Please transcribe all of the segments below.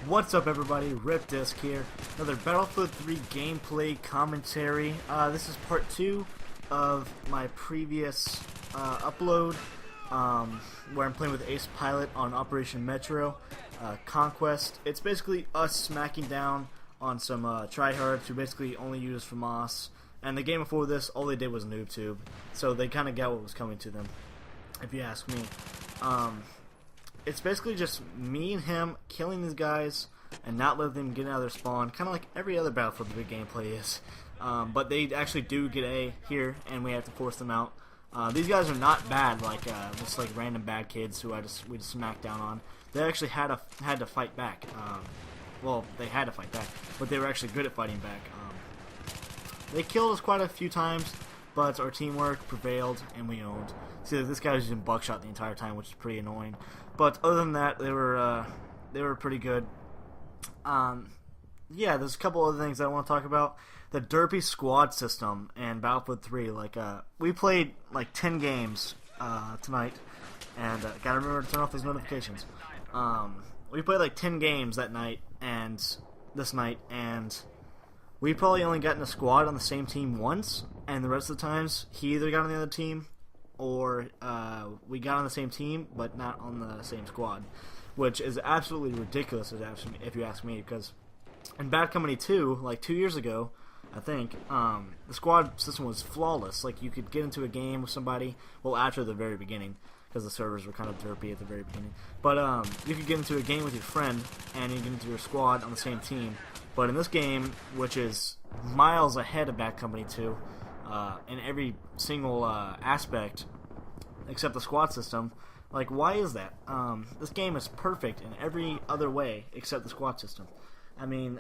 What's up, everybody? Rip Disc here. Another Battlefield 3 gameplay commentary. This is part 2 of my previous upload, where I'm playing with Ace Pilot on Operation Metro Conquest. It's basically us smacking down on some tryhards who basically only use FAMAS. And the game before this, all they did was NoobTube, so they kind of got what was coming to them, if you ask me. It's basically just me and him killing these guys and not letting them get out of their spawn, kind of like every other Battlefield 3 gameplay is. But they actually do get A here, and we have to force them out. These guys are not bad, like just like random bad kids who we just smacked down on. They actually had to fight back. Well, they had to fight back, but they were actually good at fighting back. They killed us quite a few times, but our teamwork prevailed and we owned. See, this guy was using buckshot the entire time, which is pretty annoying. But other than that, they were pretty good. Yeah, there's a couple other things I want to talk about. The derpy squad system and Battlefield 3. Like, we played like 10 games tonight, and gotta remember to turn off those notifications. We played like 10 games that night and this night, and we probably only got in a squad on the same team once, and the rest of the times he either got on the other team or we got on the same team but not on the same squad, which is absolutely ridiculous if you ask me, because in Bad Company 2, like 2 years ago, I think, the squad system was flawless. Like, you could get into a game with somebody, well, after the very beginning, because the servers were kind of derpy at the very beginning, but you could get into a game with your friend and you get into your squad on the same team. But in this game, which is miles ahead of Bad Company 2, in every single aspect except the squad system, like, why is that? This game is perfect in every other way except the squad system. I mean,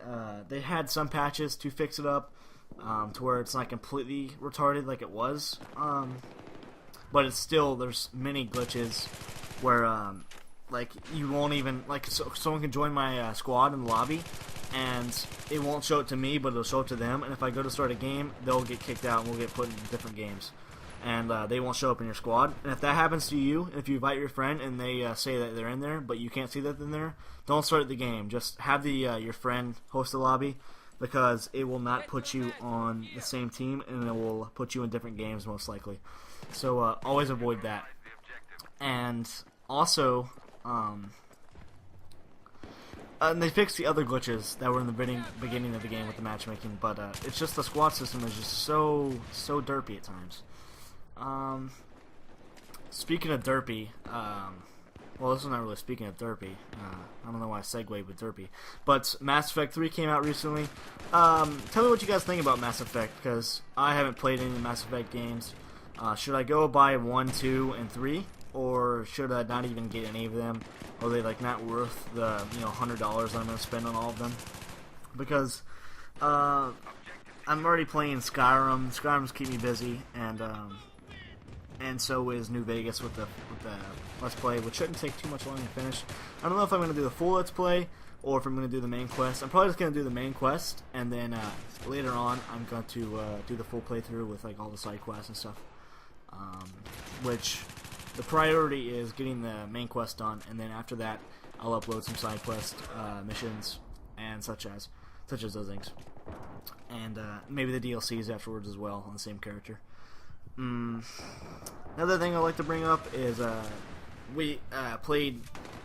they had some patches to fix it up to where it's not completely retarded like it was, but it's still, there's many glitches where like, you won't even, like, someone can join my squad in the lobby and it won't show it to me, but it'll show it to them, and if I go to start a game, they'll get kicked out and we'll get put in different games, and they won't show up in your squad. And if that happens to you, if you invite your friend and they say that they're in there, but you can't see that they're in there, don't start the game. Just have your friend host the lobby, because it will not put you on the same team, and it will put you in different games most likely. So always avoid that. And also, and they fixed the other glitches that were in the beginning of the game with the matchmaking, but it's just the squad system is just so derpy at times. Speaking of derpy, well, this is not really speaking of derpy. I don't know why I segued with derpy, but Mass Effect 3 came out recently. Tell me what you guys think about Mass Effect, because I haven't played any of the Mass Effect games. Should I go buy 1, 2, and 3? Or should I not even get any of them? Are they, like, not worth the, $100 I'm going to spend on all of them? Because I'm already playing Skyrim. Skyrim's keep me busy, and so is New Vegas with the Let's Play, which shouldn't take too much longer to finish. I don't know if I'm going to do the full Let's Play or if I'm going to do the main quest. I'm probably just going to do the main quest, and then later on I'm going to do the full playthrough with, like, all the side quests and stuff. Which the priority is getting the main quest done, and then after that I'll upload some side quest missions and such as those things, and maybe the DLCs afterwards as well on the same character. Another thing I'd like to bring up is we played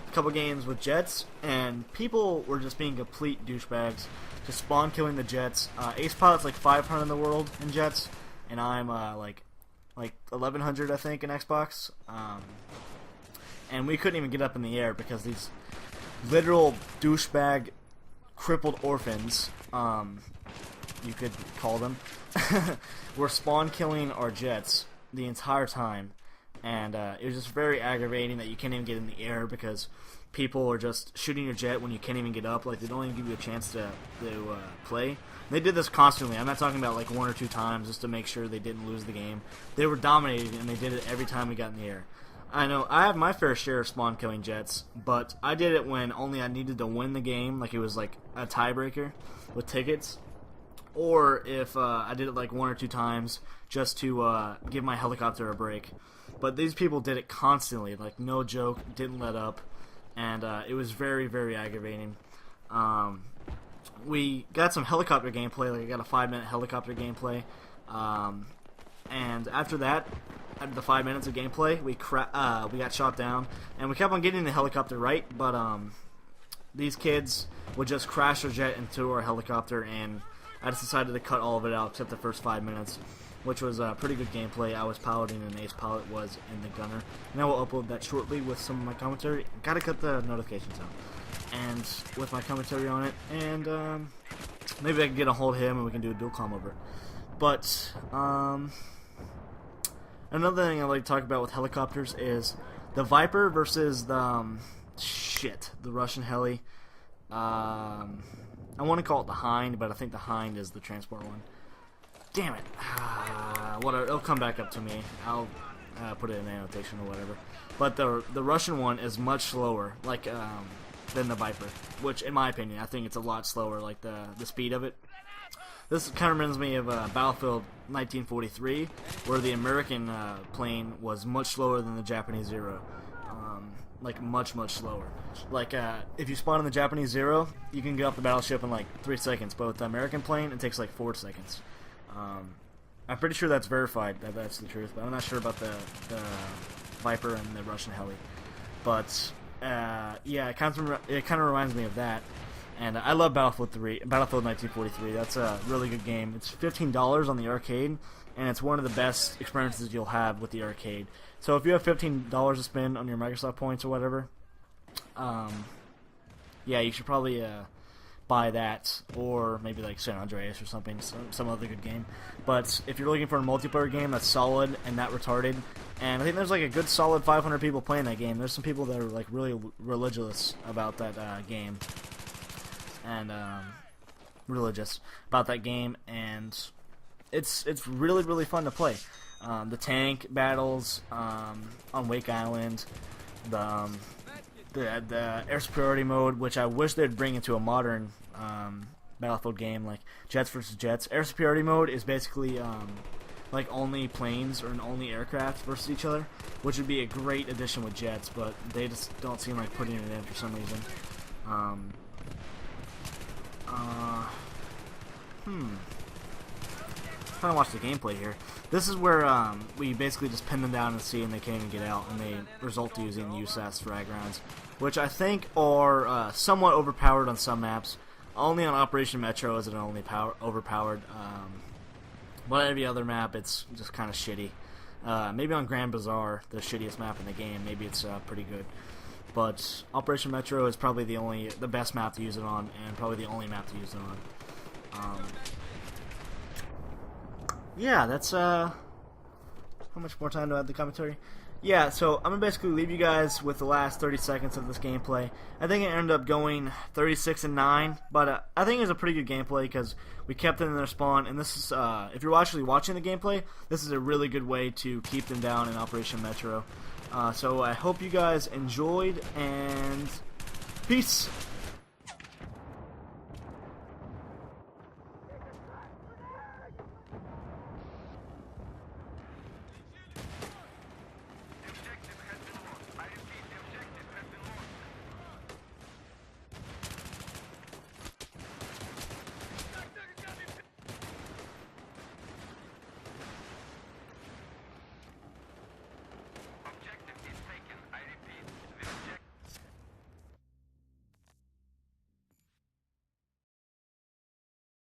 a couple games with jets, and people were just being complete douchebags, just spawn killing the jets. Ace Pilot's like 500 in the world in jets, and I'm like 1100, I think, in Xbox, and we couldn't even get up in the air because these literal douchebag crippled orphans, you could call them, were spawn killing our jets the entire time, and it was just very aggravating that you can't even get in the air because people are just shooting your jet when you can't even get up. Like, they don't even give you a chance to play. They did this constantly. I'm not talking about like 1 or 2 times just to make sure they didn't lose the game. They were dominating, and they did it every time we got in the air. I know I have my fair share of spawn killing jets, but I did it when only I needed to win the game, like it was like a tiebreaker with tickets, or if I did it like 1 or 2 times just to give my helicopter a break. But these people did it constantly, like no joke, didn't let up, and it was very, very aggravating. We got some helicopter gameplay. Like I got a 5-minute helicopter gameplay, and after that, after the 5 minutes of gameplay, we got shot down, and we kept on getting the helicopter right, but these kids would just crash their jet into our helicopter, and I just decided to cut all of it out except the first 5 minutes, which was a pretty good gameplay. I was piloting, and Ace Pilot was in the gunner, and I will upload that shortly with some of my commentary. Gotta cut the notifications out, and with my commentary on it, and maybe I can get a hold of him and we can do a dual comm over it. But another thing I'd like to talk about with helicopters is the Viper versus the the Russian heli. I want to call it the Hind, but I think the Hind is the transport one. Damn it! Whatever, it'll come back up to me. I'll put it in annotation or whatever. But the Russian one is much slower, like than the Viper, which, in my opinion, I think it's a lot slower. Like the speed of it. This kind of reminds me of Battlefield 1943, where the American plane was much slower than the Japanese Zero. Like much slower. Like if you spawn in the Japanese Zero, you can get off the battleship in like 3 seconds, but with the American plane, it takes like 4 seconds. I'm pretty sure that's verified, that's the truth, but I'm not sure about the Viper and the Russian heli. But yeah, it kind of reminds me of that. And I love Battlefield 1943. That's a really good game. It's $15 on the arcade, and it's one of the best experiences you'll have with the arcade. So if you have $15 to spend on your Microsoft points or whatever, yeah, you should probably buy that, or maybe like San Andreas or something, some other good game. But if you're looking for a multiplayer game that's solid and not retarded, and I think there's like a good solid 500 people playing that game. There's some people that are like really religious about that game. And religious about that game, and it's really fun to play. The tank battles on Wake Island, the air superiority mode, which I wish they'd bring into a modern Battlefield game, like jets versus jets. Air superiority mode is basically like only planes or only aircraft versus each other, which would be a great addition with jets, but they just don't seem like putting it in for some reason. Trying to watch the gameplay here. This is where we basically just pin them down in the sea and they can't even get out, and they result to using the USAS frag rounds, which I think are somewhat overpowered on some maps. Only on Operation Metro is it only overpowered. But every other map, it's just kind of shitty. Maybe on Grand Bazaar, the shittiest map in the game, maybe it's pretty good. But Operation Metro is probably the best map to use it on, and probably the only map to use it on. Yeah, that's how much more time do I have the commentary? Yeah, so I'm gonna basically leave you guys with the last 30 seconds of this gameplay. I think it ended up going 36-9, but I think it was a pretty good gameplay because we kept them in their spawn. And this is, if you're actually watching the gameplay, this is a really good way to keep them down in Operation Metro. So I hope you guys enjoyed, and peace.